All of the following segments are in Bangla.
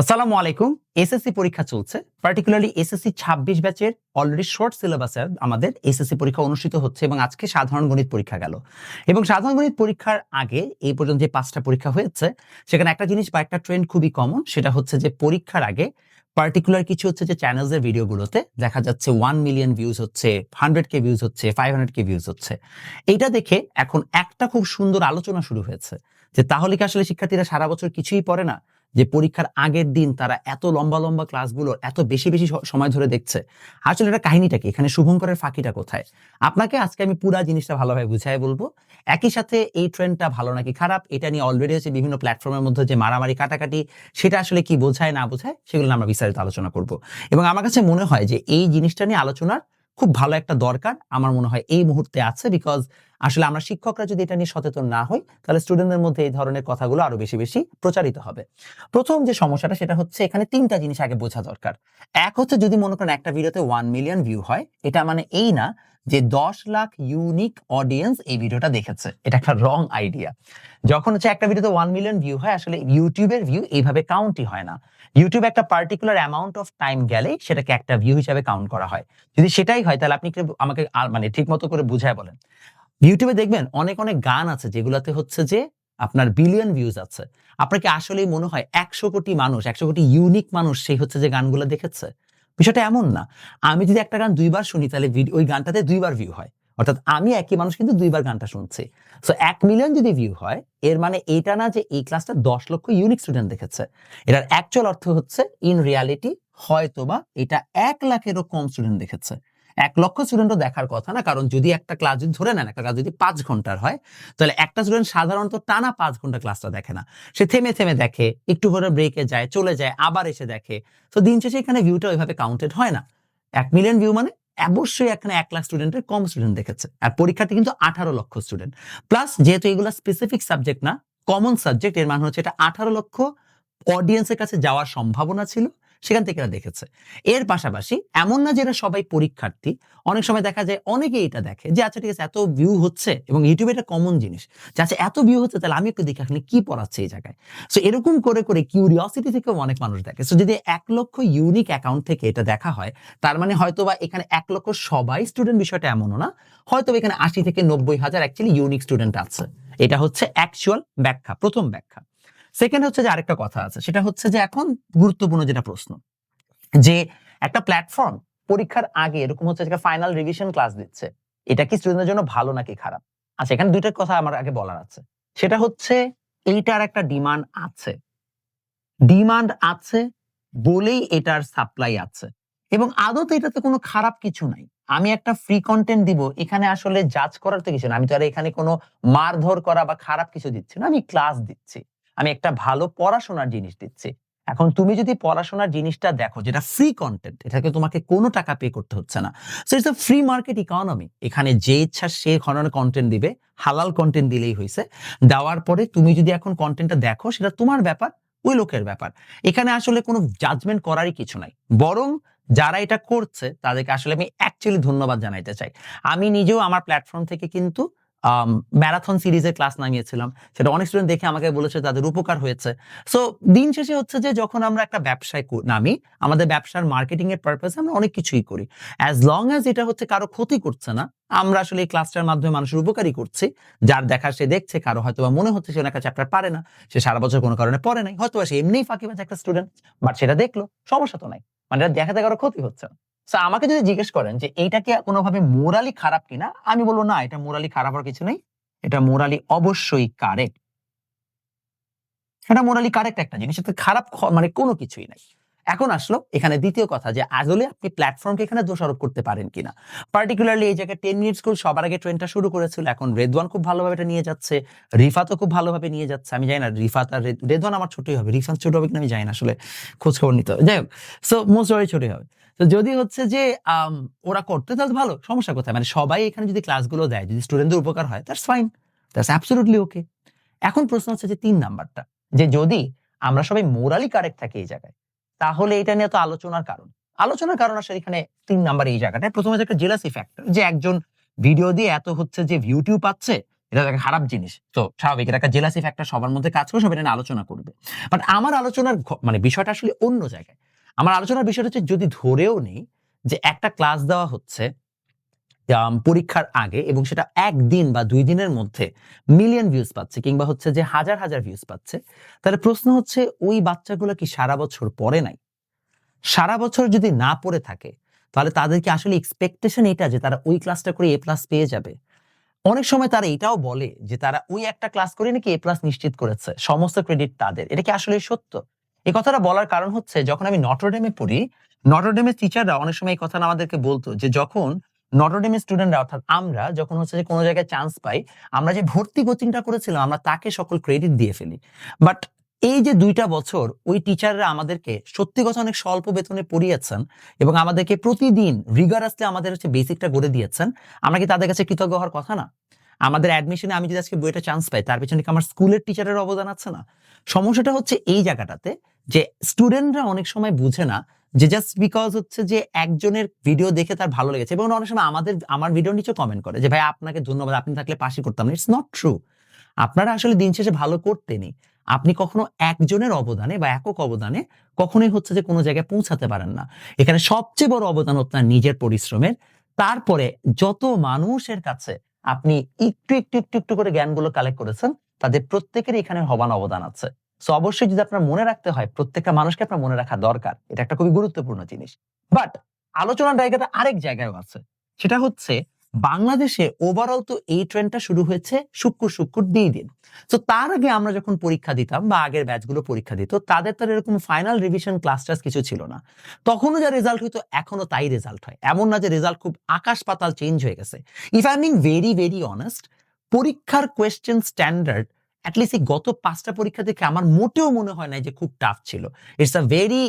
আসসালামু আলাইকুম। এসএসসি পরীক্ষা চলছে। পার্টিকুলারলি এসএসসি ২৬ ব্যাচের অলরেডি শর্ট সিলেবাসে আমাদের এসএসসি পরীক্ষা অনুষ্ঠিত হচ্ছে এবং আজকে সাধারণ গণিত পরীক্ষা গেল। এবং সাধারণ গণিত পরীক্ষার আগে এই পর্যন্ত যে ৫টা পরীক্ষা হয়েছে সেখানে একটা জিনিস বা একটা ট্রেন্ড খুবই কমন, সেটা হচ্ছে যে পরীক্ষার আগে পার্টিকুলার কিছু হচ্ছে যে চ্যানেলসের ভিডিওগুলোতে দেখা যাচ্ছে 1 মিলিয়ন ভিউজ হচ্ছে, 100K ভিউজ হচ্ছে, 500K ভিউজ হচ্ছে। এইটা দেখে এখন একটা খুব সুন্দর আলোচনা শুরু হয়েছে যে তাহলে কি আসলে শিক্ষার্থীরা সারা বছর কিছুই পড়ে না, যে পরীক্ষার আগের দিন তারা এত লম্বা লম্বা ক্লাসগুলো এত বেশি বেশি সময় ধরে দেখছে। আসলে এটা কাহিনীটা কি, এখানে শুভঙ্করের ফাঁকিটা কোথায়? আপনাকে আজকে আমি পুরা জিনিসটা ভালোভাবে বুঝাই বলবো। একই সাথে এই ট্রেন্ডটা ভালো নাকি খারাপ এটা নিয়ে অলরেডি হচ্ছে বিভিন্ন প্ল্যাটফর্মের মধ্যে যে মারামারি কাটাকাটি, সেটা আসলে কি বোঝায় না বোঝায় সেগুলো নিয়ে আমরা বিস্তারিত আলোচনা করব। এবং আমার কাছে মনে হয় যে এই জিনিসটা নিয়ে আলোচনার খুব ভালো একটা দরকার আমার মনে হয় এই মুহূর্তে আছে, বিকজ আসলে আমরা শিক্ষকরা যদি এটা নিয়ে সচেতন না হই তাহলে স্টুডেন্টদের মধ্যে এই ধরনের কথাগুলো আরো বেশি বেশি প্রচারিত হবে। প্রথম যে সমস্যাটা সেটা হচ্ছে এখানে ৩টা জিনিস আগে বোঝা দরকার। এক হচ্ছে যদি মনে করেন একটা ভিডিওতে 1 মিলিয়ন ভিউ হয়, এটা মানে এই না যে ১০ লাখ ইউনিক অডিয়েন্স এই ভিডিওটা দেখেছে। এটা একটা রং আইডিয়া। যখন হচ্ছে একটা ভিডিওতে 1 মিলিয়ন ভিউ হয়, আসলে ইউটিউবের ভিউ এইভাবে কাউন্টই হয় না। ইউটিউব একটা পার্টিকুলার অ্যামাউন্ট অফ টাইম গেলে সেটাকে একটা ভিউ হিসাবে কাউন্ট করা হয়। যদি সেটাই হয় তাহলে আপনি আমাকে মানে ঠিক মতো করে বুঝায় বলেন। ইউটিউবে দেখবেন অনেক অনেক গান আছে যেগুলাতে হচ্ছে যে আপনার বিলিয়ন ভিউজ আছে। আপনার কি আসলেই মনে হয় ১০০ কোটি মানুষ, ১০০ কোটি ইউনিক মানুষ সেই হচ্ছে যে গানগুলো দেখেছে? বিষয়টা এমন না। আমি যদি একটা গান ২ বার শুনি তাহলে ওই গানটাতে ২ বার ভিউ হয়। অর্থাৎ আমি একই মানুষ কিন্তু ২ বার গানটা শুনছি। সো ১ মিলিয়ন যদি ভিউ হয় এর মানে এটা না যে এই ক্লাসটা ১০ লক্ষ ইউনিক স্টুডেন্ট দেখেছে। এটার অ্যাকচুয়াল অর্থ হচ্ছে ইন রিয়ালিটি হয়তোবা এটা ১ লাখেরও কম স্টুডেন্ট দেখেছে। ১ লক্ষ স্টুডেন্টও দেখার কথা না, কারণ যদি একটা ক্লাস যদি ধরে নেন একটা ক্লাস যদি ৫ ঘন্টার হয় তাহলে একটা স্টুডেন্ট সাধারণত টানা ৫ ঘন্টা ক্লাসটা দেখে না। সে থেমে থেমে দেখে, একটু করে ব্রেকে যায়, চলে যায়, আবার এসে দেখে। তো দিন শেষে এখানে ভিউটা ওইভাবে কাউন্টেড হয় না। ১ মিলিয়ন ভিউ মানে অবশ্যই এখানে ১ লাখ স্টুডেন্টের কম স্টুডেন্ট দেখেছে। আর পরীক্ষার্থী কিন্তু ১৮ লক্ষ স্টুডেন্ট। প্লাস যেহেতু এগুলো স্পেসিফিক সাবজেক্ট না, কমন সাবজেক্ট, এর মানে হচ্ছে এটা ১৮ লক্ষ অডিয়েন্সের কাছে যাওয়ার সম্ভাবনা ছিল, সেখান থেকে এরা দেখেছে। এর পাশাপাশি এমন না যে এরা সবাই পরীক্ষার্থী, অনেক সময় দেখা যায় অনেকেই এটা দেখে যে আচ্ছা ঠিক আছে এত ভিউ হচ্ছে, এবং ইউটিউবে এটা কমন জিনিস যে আচ্ছা এত ভিউ হচ্ছে তাহলে আমি একটু দেখি আসলে কি পড়াচ্ছে এই জায়গায়। সো এরকম করে করে কিউরিওসিটি থেকেও অনেক মানুষ দেখে। সো যদি ১ লক্ষ ইউনিক অ্যাকাউন্ট থেকে এটা দেখা হয় তার মানে হয়তোবা এখানে ১ লক্ষ সবাই স্টুডেন্ট, বিষয়টা এমনও না। হয়তোবা এখানে ৮০ থেকে ৯০ হাজার অ্যাকচুয়ালি ইউনিক স্টুডেন্ট আছে। এটা হচ্ছে অ্যাকচুয়াল ব্যাখ্যা, প্রথম ব্যাখ্যা। সেকেন্ড হচ্ছে যে আরেকটা কথা আছে, সেটা হচ্ছে যে এখন গুরুত্বপূর্ণ যেটা প্রশ্ন, যে একটা প্ল্যাটফর্ম পরীক্ষার আগে এরকম হচ্ছে যে ফাইনাল রিভিশন ক্লাস দিচ্ছে, এটা কি স্টুডেন্টদের জন্য ভালো নাকি খারাপ? আচ্ছা এখানে ২টা কথা আমার আগে বলার আছে। সেটা হচ্ছে এইটার একটা ডিমান্ড আছে। ডিমান্ড আছে বলেই এটার সাপ্লাই আছে। এবং আদতে এটাতে কোনো খারাপ কিছু নাই। আমি একটা ফ্রি কনটেন্ট দিব, এখানে আসলে জাজ করার তো কিছু না। আমি তো আর এখানে কোনো মারধর করা বা খারাপ কিছু দিচ্ছি না। আমি ক্লাস দিচ্ছি। আমি একটা ভালো পড়াশোনার জিনিস দিচ্ছি। এখন তুমি যদি পড়াশোনার জিনিসটা দেখো যেটা ফ্রি কনটেন্ট, এটাকে তোমাকে কোনো টাকা পে করতে হচ্ছে না। So it's a free market economy. এখানে যে ইচ্ছা সে ধরনের কনটেন্ট দিবে, হালাল কনটেন্ট দিলেই হইছে। দেওয়ার পরে তুমি যদি এখন কনটেন্টটা দেখো সেটা তোমার ব্যাপার, ওই লোকের ব্যাপার। এখানে আসলে কোনো জাজমেন্ট করারই কিছু নাই। বরং যারা এটা করছে তাদেরকে আসলে আমি অ্যাকচুয়ালি ধন্যবাদ জানাইতে চাই। আমি নিজেও আমার প্ল্যাটফর্ম থেকে কিন্তু ম্যারাথন সিরিজের ক্লাস নামিয়েছিলাম। সেটা অনেক স্টুডেন্ট দেখে আমাকে বলেছে তাদের উপকার হয়েছে। সো দিন শেষে হচ্ছে যে যখন আমরা একটা ব্যবসায় নামি, আমাদের ব্যবসার মার্কেটিং এর পারপাসে আমরা অনেক কিছুই করি। অ্যাজ লং অ্যাজ এটা হচ্ছে কারো ক্ষতি করছে না, আমরা আসলে এই ক্লাসটার মাধ্যমে মানুষের উপকারই করছি। যার দেখা সে দেখছে, কারো হয়তোবা মনে হচ্ছে সে একটা চ্যাপ্টার পারে না, সে সারা বছর কোনো কারণে পড়ে নাই, হয়তোবা সে এমনিই ফাঁকিবাজ একটা স্টুডেন্ট, বাট সেটা দেখলো, সমস্যা তো নাই। মানে এটা দেখাতে কারো ক্ষতি হচ্ছে না। সো আমাকে যদি জিজ্ঞেস করেন যে এইটা কি কোনোভাবে মোরালি খারাপ কিনা, আমি বলবো না, এটা মোরালি খারাপ হওয়ার কিছু নেই। এটা মোরালি অবশ্যই কারেক্ট। এটা মোরালি কারেক্ট একটা জিনিস। এতে খারাপ মানে কোনো কিছুই নাই। এখন আসলো এখানে দ্বিতীয় কথা, যে আসলে আপনি প্ল্যাটফর্মকে এখানে দোষারোপ করতে পারেন কিনা। পার্টিকুলারলি এই জায়গায় 10 মিনিট স্কুল সবার আগে ট্রেন্ডটা শুরু করেছিল। এখন রেদওয়ান খুব ভালোভাবে এটা নিয়ে যাচ্ছে। রিফাতও খুব ভালোভাবে নিয়ে যাচ্ছে। আমি জানি না রিফাত আর রেদওয়ান আমার ছোটই হবে। রিফাত ছোট হবে কিনা আমি জানি না, আসলে খোঁজ খবর নিতে হবে। যাই হোক, সো মোস্ট ওয়ারি ছোটই হবে। তো যদি হচ্ছে যে ওরা করতে তাহলে ভালো, সমস্যা কোথায়? মানে সবাই এখানে যদি ক্লাসগুলো দেয়, যদি স্টুডেন্টদের উপকার হয়, দ্যাটস ফাইন, দ্যাটস অ্যাবসলিউটলি ওকে। এখন প্রশ্ন হচ্ছে যে ৩ নাম্বারটা, যে যদি আমরা সবাই মোরালি কারেক্ট থাকি এই জায়গায়, তাহলে এটা নিয়ে তো আলোচনার কারণ। আলোচনার কারণ আসলে এখানে ৩ নাম্বার এই জায়গাটায়। প্রথমে একটা জেলাসি ফ্যাক্টর, যে একজন ভিডিও দিয়ে এত হচ্ছে যে ভিউ টিউ পাচ্ছে, এটা একটা খারাপ জিনিস, তো স্বাভাবিক এটা একটা জেলাসি ফ্যাক্টর সবার মধ্যে কাজ করে, সবাই এটা নিয়ে আলোচনা করবে। বাট আমার আলোচনার মানে বিষয়টা আসলে অন্য জায়গায়। আমার আলোচনার বিষয়টা হচ্ছে যদি ধরেও নেই যে একটা ক্লাস দেওয়া হচ্ছে পরীক্ষার আগে এবং সেটা একদিন বা 2 দিনের মধ্যে মিলিয়ন ভিউজ পাচ্ছে কিংবা হচ্ছে যে হাজার হাজার ভিউজ পাচ্ছে, তাহলে প্রশ্ন হচ্ছে ওই বাচ্চাগুলো কি সারা বছর পড়ে নাই? সারা বছর যদি না পড়ে থাকে তাহলে তাদেরকে আসলে এক্সপেকটেশন এটা যে তারা ওই ক্লাসটা করে এ প্লাস পেয়ে যাবে? অনেক সময় তারা এটাও বলে যে তারা ওই একটা ক্লাস করে নাকি এ প্লাস নিশ্চিত করেছে, সমস্ত ক্রেডিট তাদের। এটা কি আসলে সত্য? এই কথাটা বলার কারণ হচ্ছে যখন আমি নটরডেমে পড়ি, নটরডেমের টিচাররা অনেক সময় এই কথাটা আমাদেরকে বলতো যে যখন নটরডেমের স্টুডেন্টরা অর্থাৎ আমরা যখন হচ্ছে যে কোনো জায়গায় চান্স পাই, আমরা যে ভর্তি কোচিংটা করেছিলাম আমরা তাকে সকল ক্রেডিট দিয়ে ফেলি। বাট এই যে 2টা বছর ওই টিচাররা আমাদেরকে সত্যি কথা অনেক স্বল্প বেতনে পড়িয়েছেন এবং আমাদেরকে প্রতিদিন রিগারাসলি আমাদের হচ্ছে বেসিকটা গড়ে দিয়েছেন, আমরা কি তাদের কাছে কৃতজ্ঞ হওয়ার কথা না? আমাদের অ্যাডমিশনে আমি যদি আজকে বইটা চান্স পাই তার পেছনে কি আমার স্কুলের টিচারের অবদান আছে না? সমস্যাটা হচ্ছে এই জায়গাটাতে যে স্টুডেন্টরা অনেক সময় বুঝে না যে জাস্ট বিকজ হচ্ছে যে একজনের ভিডিও দেখে তার ভালো লেগেছে, এবং অনেক সময় আমার ভিডিও নিচে কমেন্ট করে যে ভাই আপনাকে ধন্যবাদ, আপনি থাকলে পাশই করতাম না। It's not true. আপনারা আসলে দিন শেষে ভালো করতেনই। আপনি কখনো একজনের অবদানে বা একক অবদানে কখনোই হচ্ছে যে কোনো জায়গায় পৌঁছাতে পারেন না। এখানে সবচেয়ে বড় অবদান আপনার নিজের পরিশ্রমের। তারপরে যত মানুষের কাছে আপনি একটু করে জ্ঞানগুলো কালেক্ট করেছেন, তাদের প্রত্যেকেরই এখানে সমান অবদান আছে। সো অবশ্যই যদি আপনার মনে রাখতে হয়, প্রত্যেকটা মানুষকে আপনার মনে রাখা দরকার। এটা একটা খুবই গুরুত্বপূর্ণ জিনিস। বাট আলোচনার জায়গাটা আরেক জায়গায়ও আছে। সেটা হচ্ছে বাংলাদেশে ওভারঅল তো এই ট্রেন্ডটা শুরু হয়েছে শুক্র 2 দিন। তো তার আগে আমরা যখন পরীক্ষা দিতাম বা আগের ব্যাচগুলো পরীক্ষা দিত, তাদের তো আর এরকম ফাইনাল রিভিশন ক্লাস টাস কিছু ছিল না। তখনও যা রেজাল্ট হইতো এখনো তাই রেজাল্ট হয়। এমন না যে রেজাল্ট খুব আকাশ পাতাল চেঞ্জ হয়ে গেছে। If I am being very honest, পরীক্ষার কোয়েশ্চেন স্ট্যান্ডার্ড অ্যাটলিস্ট এই গত 5টা পরীক্ষা থেকে আমার মোটেও মনে হয় না যে খুব টাফ ছিল। It's a very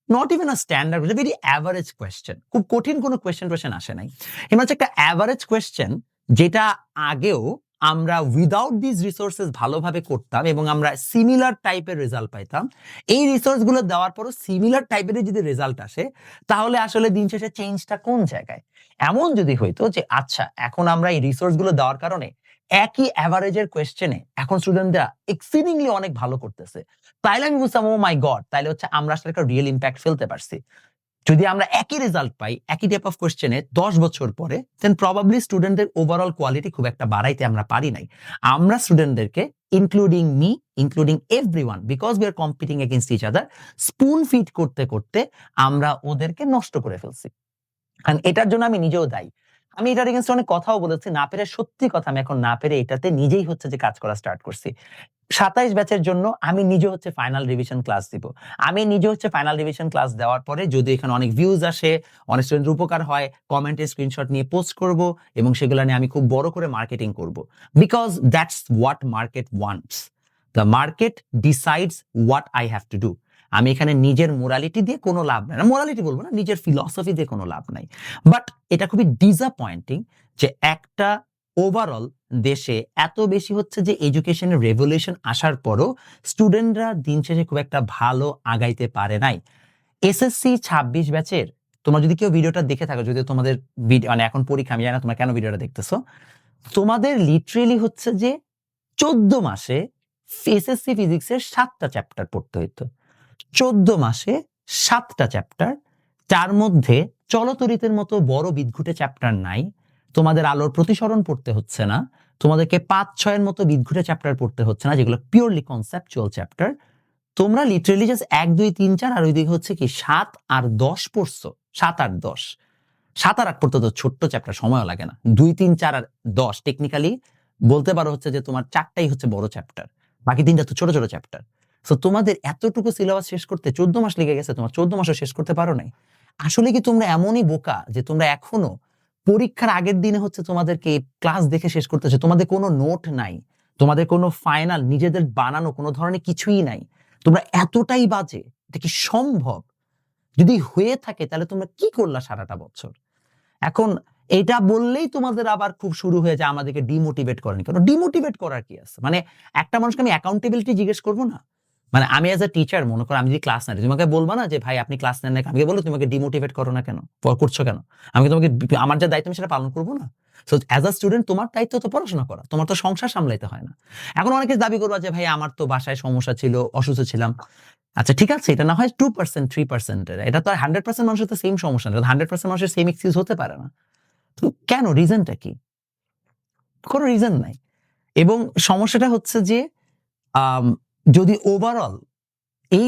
not even a standard, very average question. খুব কঠিন কোনো কোয়েশ্চেন আসে নাই। এমন হচ্ছে একটা অ্যাভারেজ কোয়েশ্চেন যেটা আগেও আমরা উইদাউট দিস রিসোর্সেস ভালোভাবে করতাম এবং আমরা সিমিলার টাইপের রেজাল্ট পাইতাম। এই রিসোর্স গুলো দেওয়ার পরও সিমিলার টাইপের যদি রেজাল্ট আসে, তাহলে আসলে দিন শেষে চেঞ্জটা কোন জায়গায়? এমন যদি হইতো যে আচ্ছা এখন আমরা এই রিসোর্স গুলো দেওয়ার কারণে একই অ্যাভারেজের কোয়েশ্চেনে এখন স্টুডেন্টরা এক্সিডিংলি অনেক ভালো করতেছে, তাইলে আমি বুঝতাম ও মাই গড, তাইলে হচ্ছে আমরা আসলে একটা রিয়েল ইম্প্যাক্ট ফেলতে পারছি। যদি আমরা একই রেজাল্ট পাই একই টাইপ অফ কোশ্চেনে 10 বছর পরে, দেন প্রবাবলি স্টুডেন্টদের ওভারঅল কোয়ালিটি খুব একটা বাড়াইতে আমরা পারি নাই। আমরা স্টুডেন্টদেরকে including me, including everyone, because we are competing against each other, spoon feed করতে করতে আমরা ওদেরকে নষ্ট করে ফেলছি। কারণ এটার জন্য আমি নিজেও দায়ী। আমি এটার এগেইনস্ট অনেক কথাও বলেছি, না পেরে, সত্যি কথা আমি এখন না পেরে এটাতে নিজেই হচ্ছে যে কাজ করা স্টার্ট করছি। 27 ব্যাচের জন্য আমি নিজে হচ্ছে ফাইনাল রিভিশন ক্লাস দিব। আমি নিজে হচ্ছে ফাইনাল রিভিশন ক্লাস দেওয়ার পরে যদি এখানে অনেক ভিউজ আসে, অনেক স্টুডেন্টের উপকার হয়, কমেন্টে স্ক্রিনশট নিয়ে পোস্ট করব এবং সেগুলো নিয়ে আমি খুব বড় করে মার্কেটিং করব। Because that's what market wants. The market decides what I have to do. আমি এখানে নিজের মোরালিটি দিয়ে কোনো লাভ নাই, মোরালিটি বলবো না, নিজের ফিলসফি দিয়ে কোনো লাভ নাই। বাট এটা খুবই ডিসঅ্যাপয়েন্টিং যে একটা ওভারঅল দেশে এত বেশি হচ্ছে যে এডুকেশনের রেভলিউশন আসার পরও স্টুডেন্টরা দিন শেষে খুব একটা ভালো আগাইতে পারে নাই। এসএসসি 26 ব্যাচের তোমরা যদি কেউ ভিডিওটা দেখে থাকো, যদি তোমাদের মানে এখন পরীক্ষা, আমি জানি না তোমরা কেন ভিডিওটা দেখতেছো, তোমাদের লিটারেলি হচ্ছে যে 14 মাসে এসএসসি ফিজিক্সের 7টা চ্যাপ্টার পড়তে হইতো। 14 মাসে 7টা চ্যাপ্টার, তার মধ্যে চলতরিতের মতো বড় বিদঘুটে চ্যাপ্টার নাই। তোমাদের আলোর প্রতিসরণ পড়তে হচ্ছে না, তোমাদেরকে 5-6 এর মতো বিদঘুটে চ্যাপ্টার পড়তে হচ্ছে না, যেগুলো পিওরলি কনসেপচুয়াল চ্যাপ্টার। তোমরা লিটারেলি জাস্ট 1 2 3 4 আর ওইদিকে হচ্ছে কি 7 আর 10 পড়ছো। 7 আর 10, 7 আর 8 পড়তে তো ছোট্ট চ্যাপ্টার, সময়ও লাগে না। 2 3 4 আর 10 টেকনিক্যালি বলতে পারো হচ্ছে যে তোমার 4টাই হচ্ছে বড় চ্যাপ্টার, বাকি 3টা তো ছোট ছোট চ্যাপ্টার। সো তোমাদের এতটুকু সিলেবাস শেষ করতে 14 মাস লেগে গেছে, তোমার 14 মাসও শেষ করতে পারো নাই। আসলে কি তোমরা এমনই বোকা যে তোমরা এখনো পরীক্ষার আগের দিনে হচ্ছে তোমাদেরকে ক্লাস দেখে শেষ করতেছে, তোমাদের কোনো নোট নাই, তোমাদের কোনো ফাইনাল নিজেদের বানানো কোনো ধরনের কিছুই নাই, তোমরা এতটাই বাজে? এটা কি সম্ভব? যদি হয়ে থাকে তাহলে তোমরা কি করলা সারাটা বছর? এখন এটা বললেই তোমাদের আবার খুব শুরু হয়ে যায় আমাদেরকে ডিমোটিভেট করেন। কেন ডিমোটিভেট করার কি আছে? মানে একটা মানুষকে আমি অ্যাকাউন্টেবিলিটি জিজ্ঞেস করবো না? মানে আমি এজ এ টিচার মনে করো আমি যদি ক্লাস নেই, তোমাকে বলবো না যে ভাই আপনি ক্লাস নেন না, আমি বলবো তোমাকে ডিমোটিভেট করো না কেন, করছো কেন? আমি তোমাকে আমার যে দায়িত্ব আমি সেটা পালন করবো না? সো অ্যাজ আ স্টুডেন্ট তোমার দায়িত্ব তো পড়াশোনা করা, তোমার তো সংসার সামলাইতে হয় না। এখন অনেকে দাবি করবা যে ভাই আমার তো বাসায় সমস্যা ছিল, অসুস্থ ছিলাম। আচ্ছা ঠিক আছে, এটা না হয় 2% 3% এর, এটা তো 100% মানুষের তো সেম সমস্যা না, 100% মানুষের সেম এক্সকিউজ হতে পারে না। তো কেন, রিজনটা কি? কোনো রিজন নাই। এবং সমস্যাটা হচ্ছে যে আম, যদি ওভারঅল এই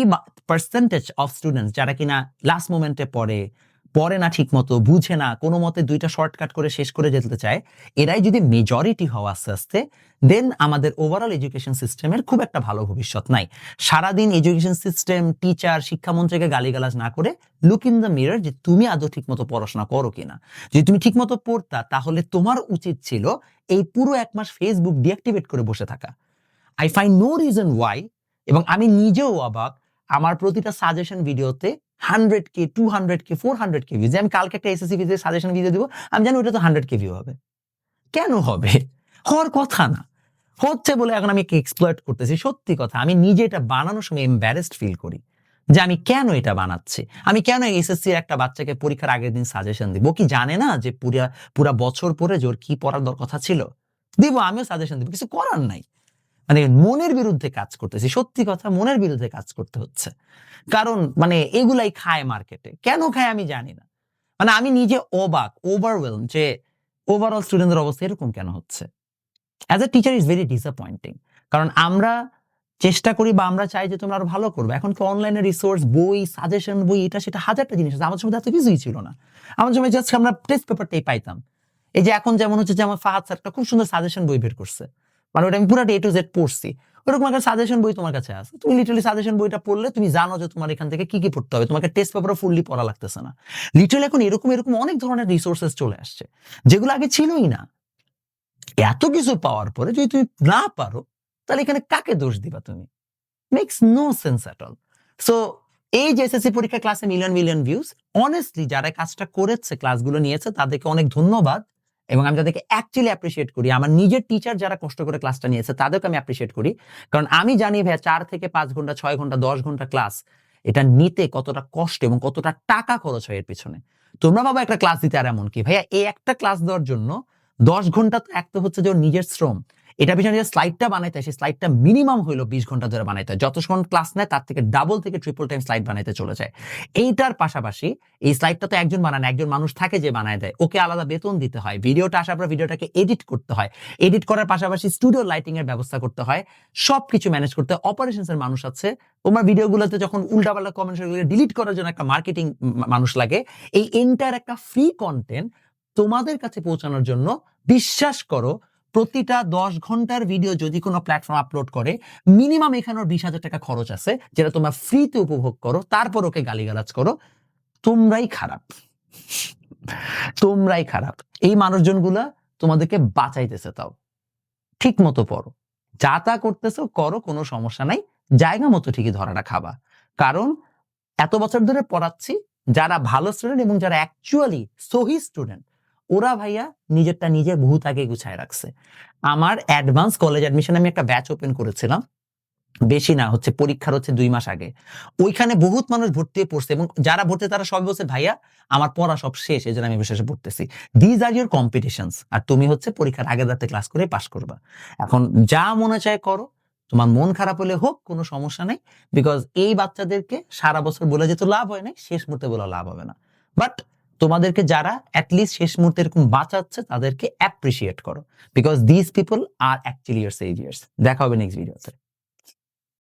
পার্সেন্টেজ অফ স্টুডেন্ট যারা কিনা লাস্ট মোমেন্টে পড়ে না ঠিক মতো, বুঝে না, কোনো মতে দুইটা শর্টকাট করে শেষ করে যেতে চায়, এরাই যদি মেজরিটি হয় আস্তে আস্তে, দেন আমাদের ওভারঅল এডুকেশন সিস্টেমের খুব একটা ভালো ভবিষ্যৎ নাই। সারাদিন এডুকেশন সিস্টেম, টিচার, শিক্ষামন্ত্রীকে গালিগালাজ না করে লুক ইন দ্য মিরর যে তুমি আদৌ ঠিক মতো পড়াশোনা করো কিনা। যদি তুমি ঠিক মতো পড়তা তাহলে তোমার উচিত ছিল এই পুরো 1 মাস ফেসবুক ডিঅ্যাক্টিভেট করে বসে থাকা। I find no reason why. এবং আমি নিজেও অবাক, আমার প্রতিটা সাজেশন ভিডিওতে 100K 200K 400K ভিউজ। আমি কালকে একটা এসএসসি ভিডিও সাজেশন ভিডিও দিব, আমি জানি ওটা তো 100K ভিউ হবে। কেন হবে? হওয়ার কথা না, হচ্ছে বলে এখন আমি এক্সপ্লয়েট করতেছি। সত্যি কথা, আমি নিজে এটা বানানোর সময় এম্বারেসড ফিল করি যে আমি কেন এটা বানাচ্ছি। আমি কেন এসএসসি একটা বাচ্চাকে পরীক্ষার আগের দিন সাজেশন দিব? কি জানে না যে পুরা বছর পরে জোর কি পড়ার কথা ছিল? দিব, আমিও সাজেশন দিব, কিছু করার নাই। মানে মনের বিরুদ্ধে কাজ করতেছি, সত্যি কথা মনের বিরুদ্ধে কাজ করতে হচ্ছে। কারণ মানে এগুলাই খায় মার্কেটে, কেন খায় আমি জানি না। মানে আমি নিজে অবাক, ওভারওয়েলম যে ওভারঅল স্টুডেন্টদের অবস্থা এরকম কেন হচ্ছে। As a teacher is very disappointing. কারণ আমরা চেষ্টা করি বা আমরা চাই যে তোমরা আরো ভালো করবে। এখন তো অনলাইনে রিসোর্স, বই, সাজেশন বই, এটা সেটা হাজারটা জিনিস আছে। আমার সময় এত কিছুই ছিল না। আমার সময় জাস্ট আমরা টেস্ট পেপারটাই পাইতাম। এই যে এখন যেমন হচ্ছে যে আমার ফাহাদ স্যার একটা খুব সুন্দর সাজেশন বই বের করছে, মানে ওটা আমি পুরাটা A to Z পড়ছি। ওরকম একটা সাজেশন বই তোমার কাছে আছে, তুমি লিটারালি সাজেশন বইটা পড়লে তুমি জানো যে তোমার এখান থেকে কি কি পড়তে হবে, তোমাকে টেস্ট পেপারও ফুললি পড়া লাগতেছে না। লিটারালি এখন এরকম অনেক ধরনের রিসোর্সেস চলে আসছে যেগুলো আগে ছিলই না। এত কিছু পাওয়ার পরে যদি তুমি না পারো, তাহলে এখানে কাকে দোষ দিবা তুমি? Makes no sense at all. So এই যে এসএসসি পরীক্ষা ক্লাসে মিলিয়ন ভিউজ, অনেস্টলি যারা কাজটা করেছে, ক্লাসগুলো নিয়েছে, তাদেরকে অনেক ধন্যবাদ। এবং আমি তাদেরকে অ্যাকচুয়ালি অ্যাপ্রিশিয়েট করি। আমার নিজের টিচার যারা কষ্ট করে ক্লাসটা নিয়েছে তাদেরকে আমি অ্যাপ্রিশিয়েট করি। কারণ আমি জানি ভাইয়া 4 থেকে 5 ঘন্টা, 6 ঘন্টা, 10 ঘন্টা ক্লাস এটা নিতে কতটা কষ্ট এবং কতটা টাকা খরচ হয় এর পিছনে। তোমরা বাবা একটা ক্লাস দিতে আর এমন কি ভাইয়া, এই একটা ক্লাস দেওয়ার জন্য 10 ঘন্টা তো এক তো হচ্ছে যে ওর নিজের শ্রম। এটা পিছনে যে স্লাইডটা বানাইতে হয়, সেই স্লাইডটা মিনিমাম হইলো 20 ঘন্টা ধরে বানাইতে হয়। যতক্ষণ ক্লাস নেয় তার থেকে ডাবল থেকে ট্রিপল টাইম স্লাইড বানাইতে চলে যায়। এইটার পাশাপাশি এই স্লাইডটা তো একজন বানায় না, একজন মানুষ থাকে যে বানায় দেয়, ওকে আলাদা বেতন দিতে হয়। ভিডিওটা আসার পর ভিডিওটাকে এডিট করতে হয়, এডিট করার পাশাপাশি স্টুডিও লাইটিং এর ব্যবস্থা করতে হয়, সবকিছু ম্যানেজ করতে হয়। অপারেশনস এর মানুষ আছে, তোমার ভিডিওগুলোতে যখন উল্টাপাল্টা কমেন্ট ডিলিট করার জন্য একটা মার্কেটিং মানুষ লাগে। এই এন্টার একটা ফ্রি কন্টেন্ট তোমাদের কাছে পৌঁছানোর জন্য, বিশ্বাস করো, প্রতিটা 10 ঘন্টার ভিডিও যদি কোনো প্ল্যাটফর্ম আপলোড করে, মিনিমাম এখানে 20,000 টাকা খরচ আছে, যেটা তোমরা ফ্রিতে উপভোগ করো, তারপর ওকে গালিগালাজ করো। তোমরাই খারাপ, তোমরাই খারাপ। এই মানুষজনগুলা তোমাদেরকে বাঁচাইতেছে, তাও ঠিক মতো পড়ো, যা তা করতেছো করো, কোনো সমস্যা নাই, জায়গা মতো ঠিকই ধরাটা খাবা। কারণ এত বছর ধরে পড়াচ্ছি, যারা ভালো স্টুডেন্ট এবং যারা অ্যাকচুয়ালি সহি স্টুডেন্ট, ওরা ভাইয়া নিজেরটা নিজে বহুত আগে গুছায় রাখছে। আমার অ্যাডভান্স কলেজ অ্যাডমিশন আমি একটা ব্যাচ ওপেন করেছিলাম, বেশি না, হচ্ছে পরীক্ষার 2 মাস আগে। ওইখানে বহুত মানুষ ভর্তি হয়ে পড়ছে এবং যারা ভর্তি তারা সবাই বলছে ভাইয়া আমার পড়া সব শেষ, এই জন্য আমি বিশেষে পড়তেছি। দিজ আর ইউর কম্পিটিশনস, আর তুমি হচ্ছে পরীক্ষার আগের রাতে ক্লাস করে পাস করবা। এখন যা মনে চায় করো, তোমার মন খারাপ হলে হোক, কোনো সমস্যা নেই। বিকজ এই বাচ্চাদেরকে সারা বছর বলে যেতে লাভ হয় না, শেষ মুহূর্তে বলে লাভ হবে না। বাট তোমাদেরকে যারা অ্যাটলিস্ট শেষ মুহূর্তে এরকম বাঁচাচ্ছে তাদেরকে অ্যাপ্রিসিয়েট করো, because this people are actually your saviours. দেখা হবে নেক্সট ভিডিওতে।